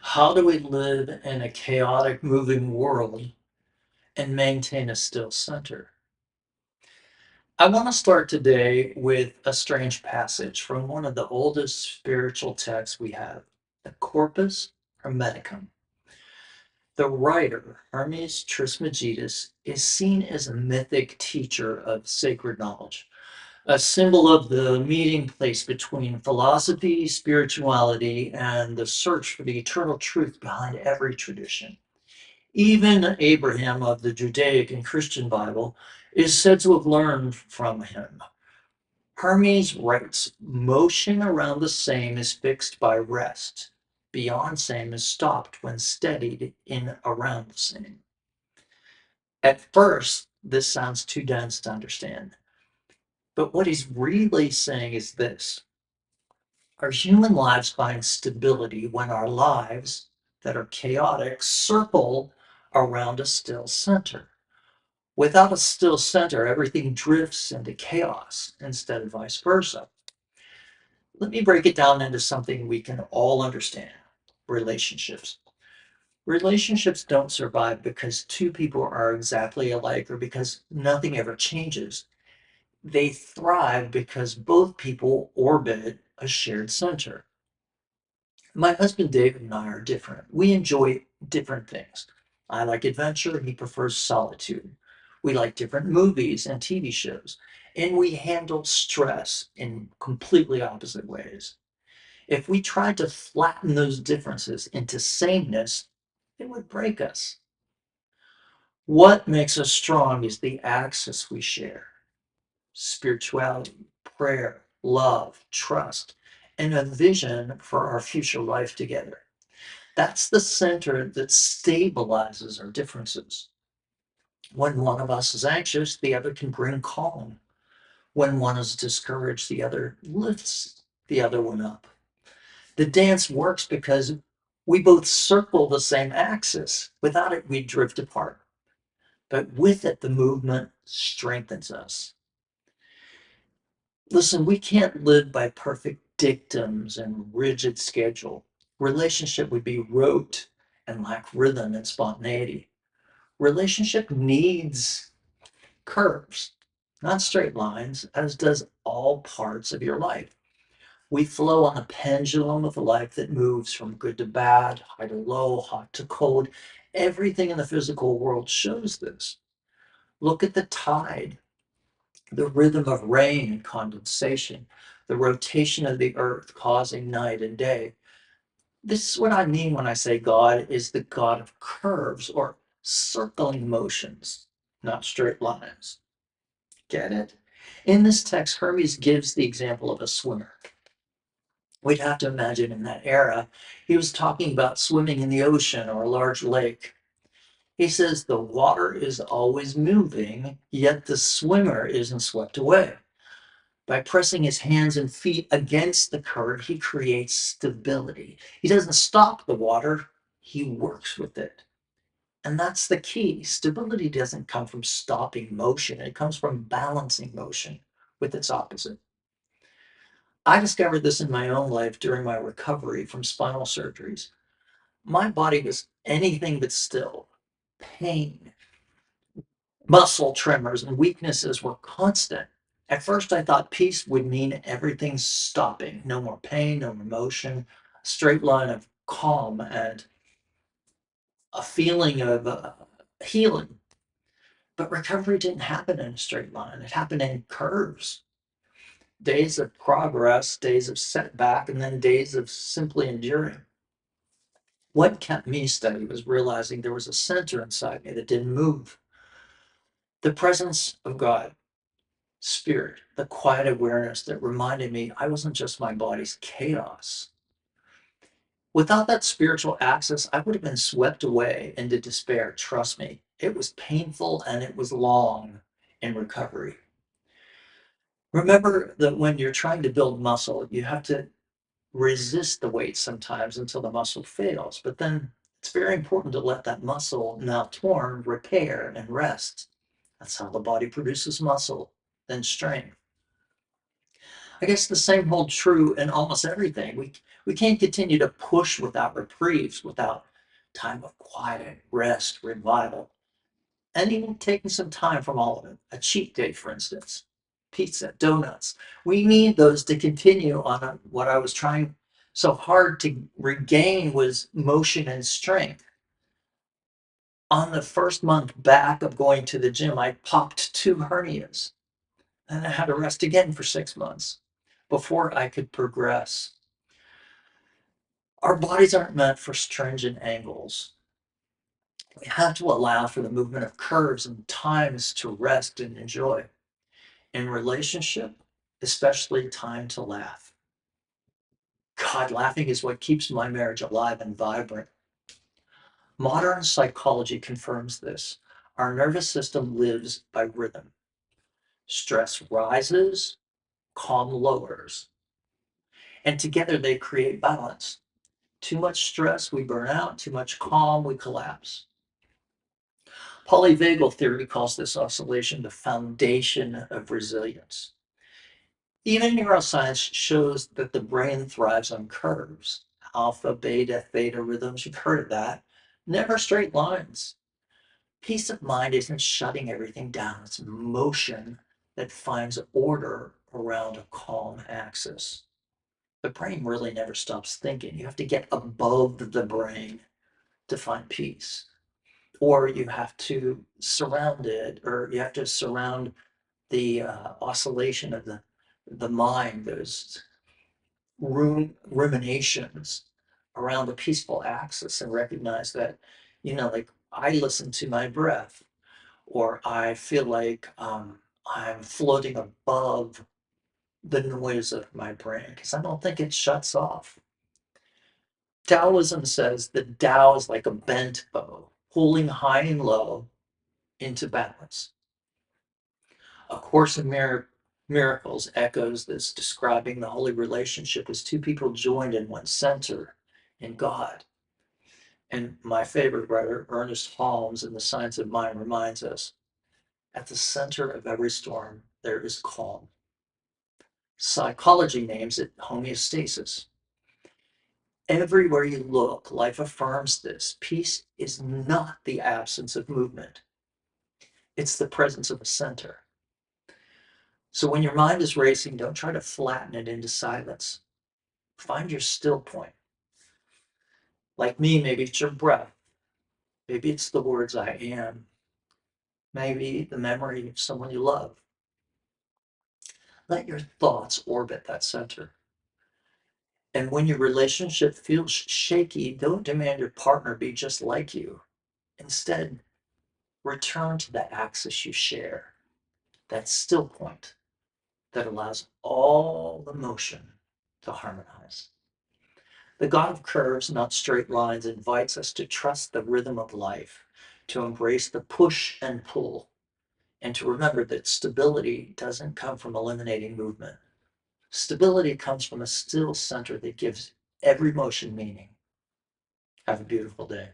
How do we live in a chaotic, moving world and maintain a still center? I want to start today with a strange passage from one of the oldest spiritual texts we have, the Corpus Hermeticum. The writer, Hermes Trismegistus, is seen as a mythic teacher of sacred knowledge, a symbol of the meeting place between philosophy, spirituality, and the search for the eternal truth behind every tradition. Even Abraham of the Judaic and Christian Bible is said to have learned from him. Hermes writes, motion around the same is fixed by rest. Beyond same is stopped when steadied in around the same. At first, this sounds too dense to understand. But what he's really saying is this: our human lives find stability when our lives that are chaotic circle around a still center. Without a still center, everything drifts into chaos instead of vice versa. Let me break it down into something we can all understand: relationships. Relationships don't survive because two people are exactly alike or because nothing ever changes. They thrive because both people orbit a shared center. My husband David and I are different. We enjoy different things. I like adventure, he prefers solitude. We like different movies and TV shows, and we handle stress in completely opposite ways. If we tried to flatten those differences into sameness, it would break us. What makes us strong is the axis we share: spirituality, prayer, love, trust, and a vision for our future life together. That's the center that stabilizes our differences. When one of us is anxious, the other can bring calm. When one is discouraged, the other lifts the other one up. The dance works because we both circle the same axis. Without it, we drift apart. But with it, the movement strengthens us. Listen, we can't live by perfect dictums and rigid schedule. Relationship would be rote and lack rhythm and spontaneity. Relationship needs curves, not straight lines, as does all parts of your life. We flow on a pendulum of a life that moves from good to bad, high to low, hot to cold. Everything in the physical world shows this. Look at the tide, the rhythm of rain and condensation, the rotation of the earth causing night and day. This is what I mean when I say God is the God of curves or circling motions, not straight lines. Get it? In this text, Hermes gives the example of a swimmer. We'd have to imagine in that era, he was talking about swimming in the ocean or a large lake. He says the water is always moving, yet the swimmer isn't swept away. By pressing his hands and feet against the current, he creates stability. He doesn't stop the water, he works with it. And that's the key. Stability doesn't come from stopping motion, it comes from balancing motion with its opposite. I discovered this in my own life during my recovery from spinal surgeries. My body was anything but still. Pain, muscle tremors, and weaknesses were constant. At first, I thought peace would mean everything's stopping: no more pain, no more motion, a straight line of calm, and a feeling of healing. But recovery didn't happen in a straight line, it happened in curves: days of progress, days of setback, and then days of simply enduring. What kept me steady was realizing there was a center inside me that didn't move: the presence of God, spirit, the quiet awareness that reminded me I wasn't just my body's chaos. Without that spiritual access, I would have been swept away into despair. Trust me, it was painful and it was long in recovery. Remember that when you're trying to build muscle, you have to resist the weight sometimes until the muscle fails. But then it's very important to let that muscle, now torn, repair and rest. That's how the body produces muscle, then strength. I guess the same holds true in almost everything. We can't continue to push without reprieves, without time of quiet, rest, revival, and even taking some time from all of it. A cheat day, for instance, pizza, donuts. We need those to continue on what I was trying so hard to regain was motion and strength. On the first month back of going to the gym, I popped 2 hernias and I had to rest again for 6 months before I could progress. Our bodies aren't meant for stringent angles. We have to allow for the movement of curves and times to rest and enjoy. In relationship, especially time to laugh. God, laughing is what keeps my marriage alive and vibrant. Modern psychology confirms this. Our nervous system lives by rhythm. Stress rises, calm lowers, and together they create balance. Too much stress, we burn out. Too much calm, we collapse. Polyvagal theory calls this oscillation the foundation of resilience. Even neuroscience shows that the brain thrives on curves. Alpha, beta, theta rhythms, you've heard of that. Never straight lines. Peace of mind isn't shutting everything down, it's motion that finds order around a calm axis. The brain really never stops thinking. You have to get above the brain to find peace. Or you have to surround it, or you have to surround the oscillation of the mind, those ruminations around a peaceful axis, and recognize that, like I listen to my breath, or I feel like I'm floating above the noise of my brain because I don't think it shuts off. Taoism says that Tao is like a bent bow, pulling high and low into balance. A Course in Miracles echoes this, describing the holy relationship as two people joined in one center in God. And my favorite writer, Ernest Holmes, in The Science of Mind, reminds us at the center of every storm, there is calm. Psychology names it homeostasis. Everywhere you look, life affirms this. Peace is not the absence of movement, it's the presence of a center. So when your mind is racing, don't try to flatten it into silence. Find your still point. Like me, maybe it's your breath. Maybe it's the words I am. Maybe the memory of someone you love. Let your thoughts orbit that center. And when your relationship feels shaky, don't demand your partner be just like you. Instead, return to the axis you share, that still point that allows all the motion to harmonize. The God of curves, not straight lines, invites us to trust the rhythm of life, to embrace the push and pull, and to remember that stability doesn't come from eliminating movement. Stability comes from a still center that gives every motion meaning. Have a beautiful day.